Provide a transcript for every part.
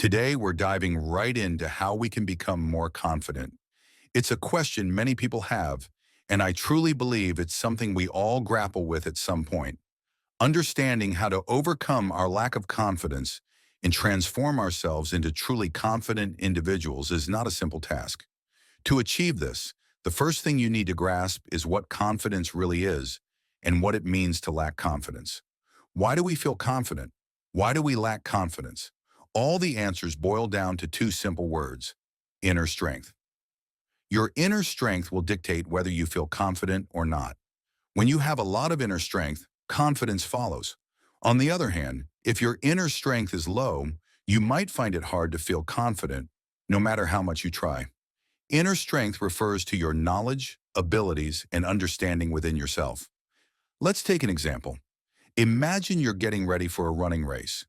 Today, we're diving right into how we can become more confident. It's a question many people have, and I truly believe it's something we all grapple with at some point. Understanding how to overcome our lack of confidence and transform ourselves into truly confident individuals is not a simple task. To achieve this, the first thing you need to grasp is what confidence really is and what it means to lack confidence. Why do we feel confident? Why do we lack confidence? All the answers boil down to two simple words: inner strength. Your inner strength will dictate whether you feel confident or not. When you have a lot of inner strength, confidence follows. On the other hand, if your inner strength is low, you might find it hard to feel confident, no matter how much you try. Inner strength refers to your knowledge, abilities, and understanding within yourself. Let's take an example. Imagine you're getting ready for a running race.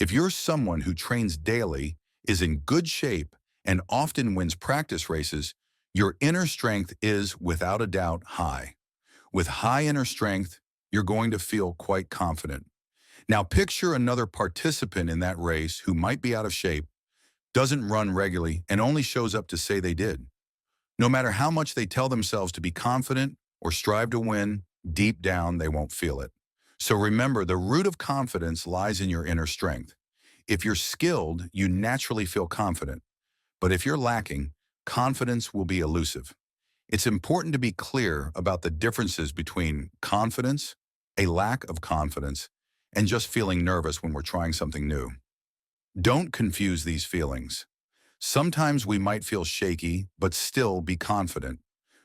If you're someone who trains daily, is in good shape, and often wins practice races, your inner strength is, without a doubt, high. With high inner strength, you're going to feel quite confident. Now picture another participant in that race who might be out of shape, doesn't run regularly, and only shows up to say they did. No matter how much they tell themselves to be confident or strive to win, deep down they won't feel it. So remember, the root of confidence lies in your inner strength. If you're skilled, you naturally feel confident. But if you're lacking, confidence will be elusive. It's important to be clear about the differences between confidence, a lack of confidence, and just feeling nervous when we're trying something new. Don't confuse these feelings. Sometimes we might feel shaky, but still be confident.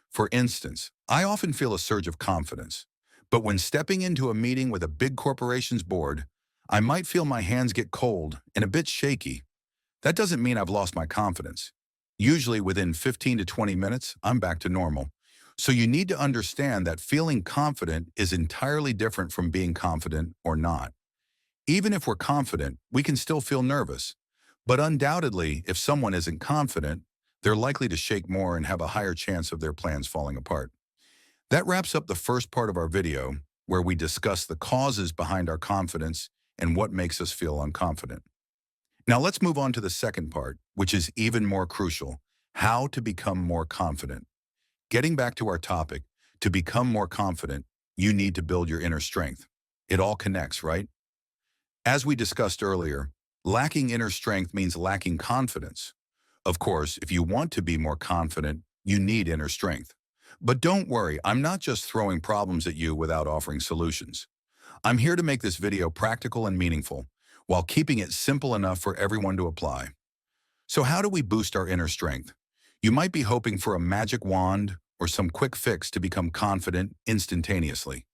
For instance, I often feel a surge of confidence, but when stepping into a meeting with a big corporation's board, I might feel my hands get cold and a bit shaky. That doesn't mean I've lost my confidence. Usually within 15 to 20 minutes, I'm back to normal. So you need to understand that feeling confident is entirely different from being confident or not. Even if we're confident, we can still feel nervous. But undoubtedly, if someone isn't confident, they're likely to shake more and have a higher chance of their plans falling apart. That wraps up the first part of our video, where we discuss the causes behind our confidence and what makes us feel unconfident. Now let's move on to the second part, which is even more crucial: how to become more confident. Getting back to our topic, to become more confident, you need to build your inner strength. It all connects, right? As we discussed earlier, lacking inner strength means lacking confidence. Of course, if you want to be more confident, you need inner strength. But don't worry, I'm not just throwing problems at you without offering solutions. I'm here to make this video practical and meaningful, while keeping it simple enough for everyone to apply. So how do we boost our inner strength? You might be hoping for a magic wand or some quick fix to become confident instantaneously.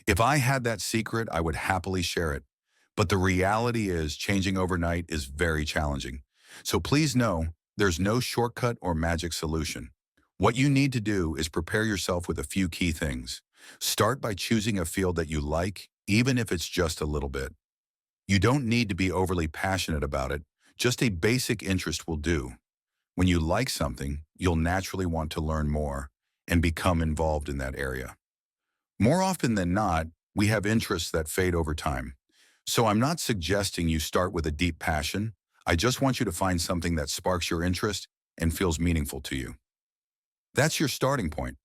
If I had that secret, I would happily share it. But the reality is, changing overnight is very challenging. So please know, there's no shortcut or magic solution. What you need to do is prepare yourself with a few key things. Start by choosing a field that you like, even if it's just a little bit. You don't need to be overly passionate about it. Just a basic interest will do. When you like something, you'll naturally want to learn more and become involved in that area. More often than not, we have interests that fade over time. So I'm not suggesting you start with a deep passion. I just want you to find something that sparks your interest and feels meaningful to you. That's your starting point.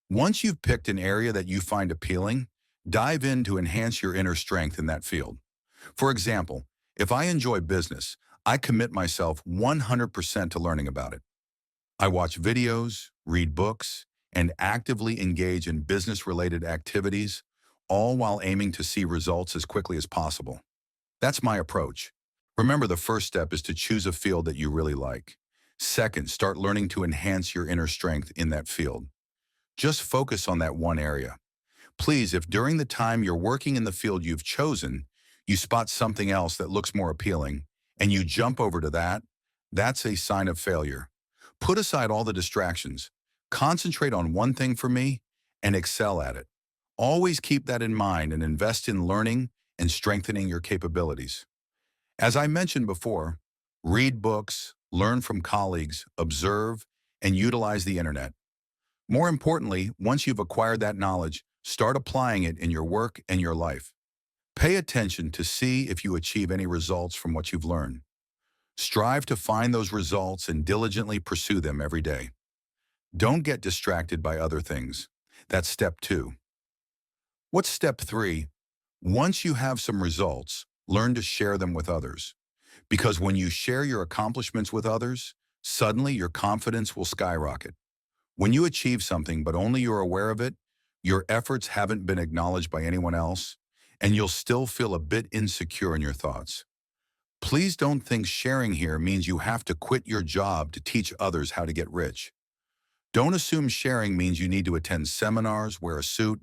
Once you've picked an area that you find appealing, dive in to enhance your inner strength in that field. For example, if I enjoy business, I commit myself 100% to learning about it. I watch videos, read books, and actively engage in business-related activities, all while aiming to see results as quickly as possible. That's my approach. Remember, the first step is to choose a field that you really like. Second, start learning to enhance your inner strength in that field. Just focus on that one area. Please, if during the time you're working in the field you've chosen, you spot something else that looks more appealing, and you jump over to that, that's a sign of failure. Put aside all the distractions. Concentrate on one thing for me and excel at it. Always keep that in mind and invest in learning and strengthening your capabilities. As I mentioned before, read books, learn from colleagues, observe, and utilize the internet. More importantly, once you've acquired that knowledge, start applying it in your work and your life. Pay attention to see if you achieve any results from what you've learned. Strive to find those results and diligently pursue them every day. Don't get distracted by other things. That's step 2. What's step 3? Once you have some results, learn to share them with others. Because when you share your accomplishments with others, suddenly your confidence will skyrocket. When you achieve something but only you're aware of it, your efforts haven't been acknowledged by anyone else, and you'll still feel a bit insecure in your thoughts. Please don't think sharing here means you have to quit your job to teach others how to get rich. Don't assume sharing means you need to attend seminars, wear a suit,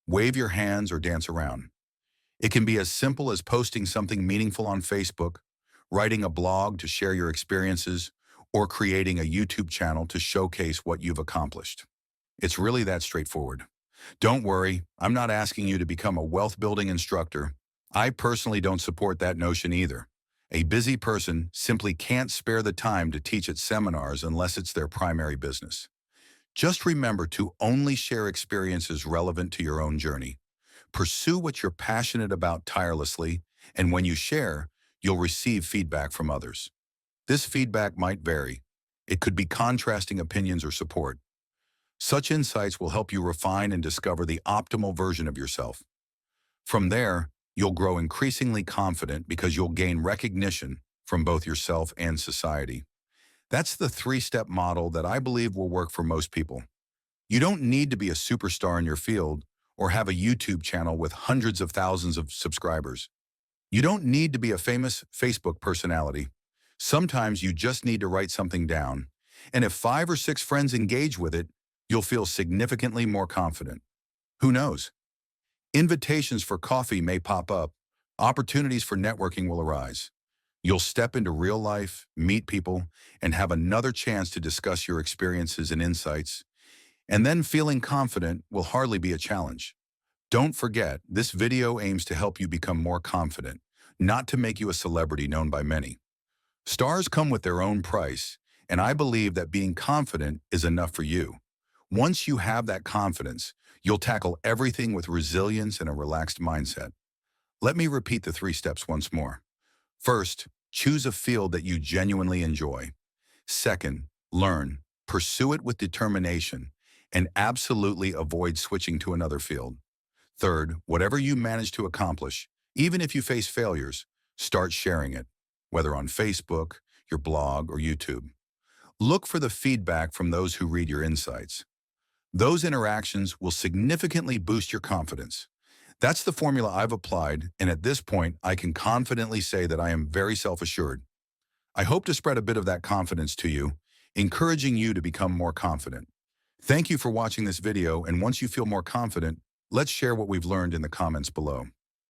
wave your hands, or dance around. It can be as simple as posting something meaningful on Facebook, writing a blog to share your experiences, or creating a YouTube channel to showcase what you've accomplished. It's really that straightforward. Don't worry, I'm not asking you to become a wealth-building instructor. I personally don't support that notion either. A busy person simply can't spare the time to teach at seminars unless it's their primary business. Just remember to only share experiences relevant to your own journey. Pursue what you're passionate about tirelessly, and when you share, you'll receive feedback from others. This feedback might vary. It could be contrasting opinions or support. Such insights will help you refine and discover the optimal version of yourself. From there, you'll grow increasingly confident because you'll gain recognition from both yourself and society. That's the 3-step model that I believe will work for most people. You don't need to be a superstar in your field or have a YouTube channel with hundreds of thousands of subscribers. You don't need to be a famous Facebook personality. Sometimes you just need to write something down, and if 5 or 6 friends engage with it, you'll feel significantly more confident. Who knows? Invitations for coffee may pop up. Opportunities for networking will arise. You'll step into real life, meet people, and have another chance to discuss your experiences and insights. And then feeling confident will hardly be a challenge. Don't forget, this video aims to help you become more confident, not to make you a celebrity known by many. Stars come with their own price, and I believe that being confident is enough for you. Once you have that confidence, you'll tackle everything with resilience and a relaxed mindset. Let me repeat the 3 steps once more. First, choose a field that you genuinely enjoy. Second, learn, pursue it with determination, and absolutely avoid switching to another field. Third, whatever you manage to accomplish, even if you face failures, start sharing it, whether on Facebook, your blog, or YouTube. Look for the feedback from those who read your insights. Those interactions will significantly boost your confidence. That's the formula I've applied, and at this point, I can confidently say that I am very self-assured. I hope to spread a bit of that confidence to you, encouraging you to become more confident. Thank you for watching this video, and once you feel more confident, let's share what we've learned in the comments below.